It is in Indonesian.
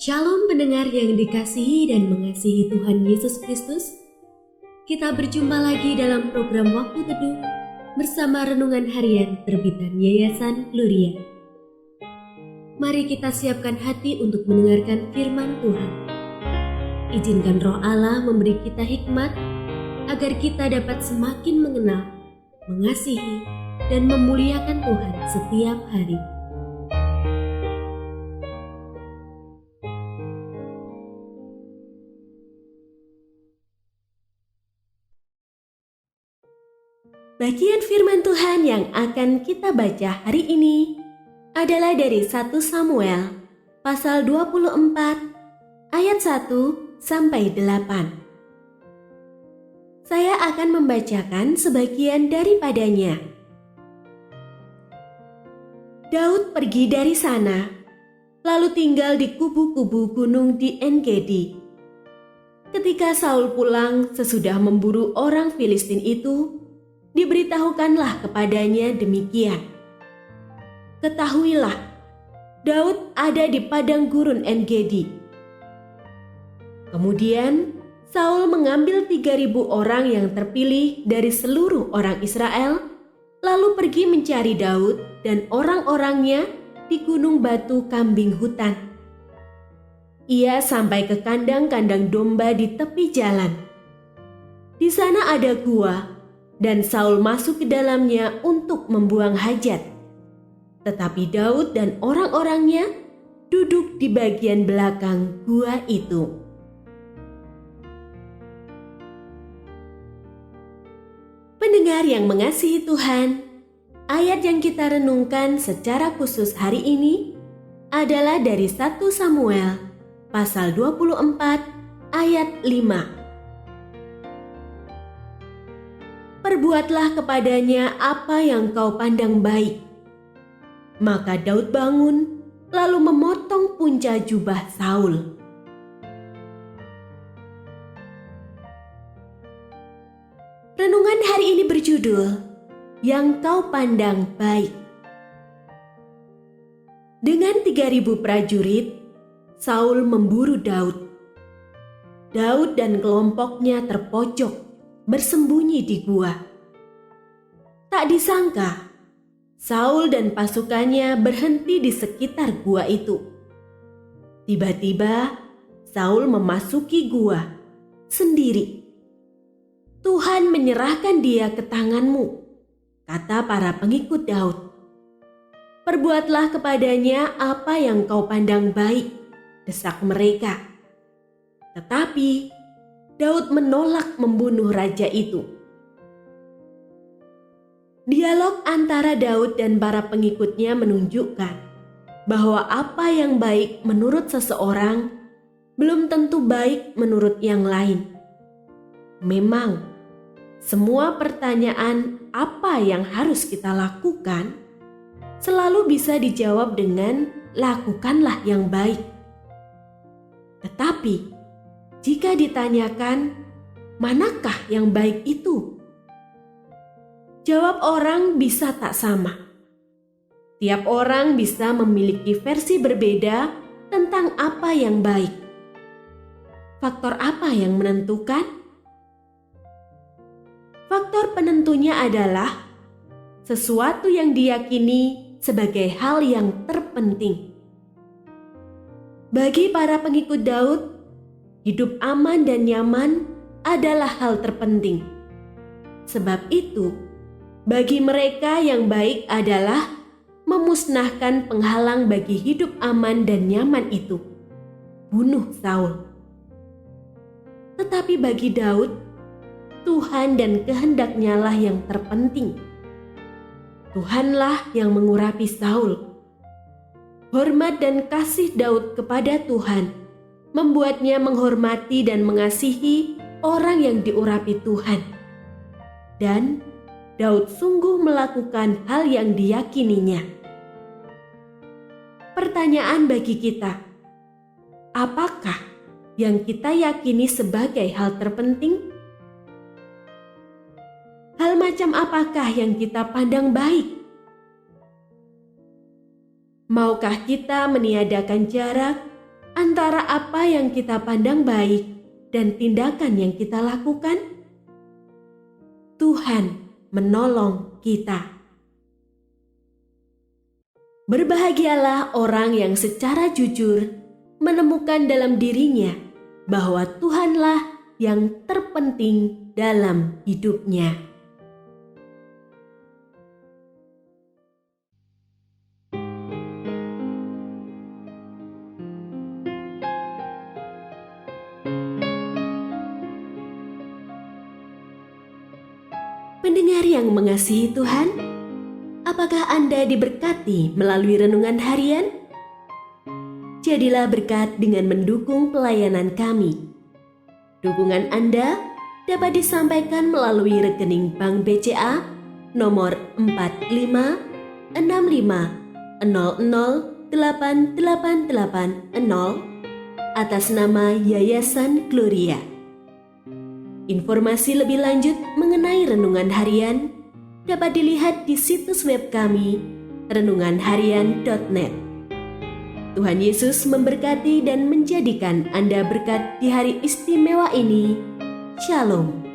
Shalom pendengar yang dikasihi dan mengasihi Tuhan Yesus Kristus. Kita berjumpa lagi dalam program Waktu Teduh bersama Renungan Harian terbitan Yayasan Gloria. Mari kita siapkan hati untuk mendengarkan firman Tuhan. Izinkan Roh Allah memberi kita hikmat agar kita dapat semakin mengenal, mengasihi, dan memuliakan Tuhan setiap hari. Bagian firman Tuhan yang akan kita baca hari ini adalah dari 1 Samuel pasal 24 ayat 1 sampai 8. Saya akan membacakan sebagian daripadanya. Daud pergi dari sana, lalu tinggal di kubu-kubu gunung di En-Gedi. Ketika Saul pulang sesudah memburu orang Filistin itu, diberitahukanlah kepadanya demikian. Ketahuilah, Daud ada di padang gurun En-Gedi. Kemudian Saul mengambil 3.000 orang yang terpilih dari seluruh orang Israel, lalu pergi mencari Daud dan orang-orangnya di gunung batu kambing hutan. Ia sampai ke kandang-kandang domba di tepi jalan. Di sana ada gua, dan Saul masuk ke dalamnya untuk membuang hajat. Tetapi Daud dan orang-orangnya duduk di bagian belakang gua itu. Pendengar yang mengasihi Tuhan, ayat yang kita renungkan secara khusus hari ini adalah dari 1 Samuel pasal 24 ayat 5. Perbuatlah kepadanya apa yang kau pandang baik. Maka Daud bangun, lalu memotong punca jubah Saul. Renungan hari ini berjudul, Yang Kau Pandang Baik. Dengan 3.000 prajurit, Saul memburu Daud. Daud dan kelompoknya terpojok, bersembunyi di gua. Tak disangka, Saul dan pasukannya berhenti di sekitar gua itu. Tiba-tiba, Saul memasuki gua sendiri. Tuhan menyerahkan dia ke tanganmu, kata para pengikut Daud. Perbuatlah kepadanya apa yang kau pandang baik, desak mereka. Tetapi Daud menolak membunuh raja itu. Dialog antara Daud dan para pengikutnya menunjukkan bahwa apa yang baik menurut seseorang belum tentu baik menurut yang lain. Memang, semua pertanyaan apa yang harus kita lakukan selalu bisa dijawab dengan lakukanlah yang baik. Tetapi, jika ditanyakan, manakah yang baik itu? Jawab orang bisa tak sama. Tiap orang bisa memiliki versi berbeda tentang apa yang baik. Faktor apa yang menentukan? Faktor penentunya adalah sesuatu yang diyakini sebagai hal yang terpenting. Bagi para pengikut Daud, hidup aman dan nyaman adalah hal terpenting. Sebab itu, bagi mereka yang baik adalah memusnahkan penghalang bagi hidup aman dan nyaman itu. Bunuh Saul. Tetapi bagi Daud, Tuhan dan kehendaknya lah yang terpenting. Tuhanlah yang mengurapi Saul. Hormat dan kasih Daud kepada Tuhan membuatnya menghormati dan mengasihi orang yang diurapi Tuhan. Dan Daud sungguh melakukan hal yang diyakininya. Pertanyaan bagi kita, apakah yang kita yakini sebagai hal terpenting? Hal macam apakah yang kita pandang baik? Maukah kita meniadakan jarak antara apa yang kita pandang baik dan tindakan yang kita lakukan? Tuhan menolong kita. Berbahagialah orang yang secara jujur menemukan dalam dirinya bahwa Tuhanlah yang terpenting dalam hidupnya. Pendengar yang mengasihi Tuhan, apakah Anda diberkati melalui renungan harian? Jadilah berkat dengan mendukung pelayanan kami. Dukungan Anda dapat disampaikan melalui rekening Bank BCA nomor 456500088880 atas nama Yayasan Gloria. Informasi lebih lanjut mengenai renungan harian dapat dilihat di situs web kami renunganharian.net. Tuhan Yesus memberkati dan menjadikan Anda berkat di hari istimewa ini. Shalom.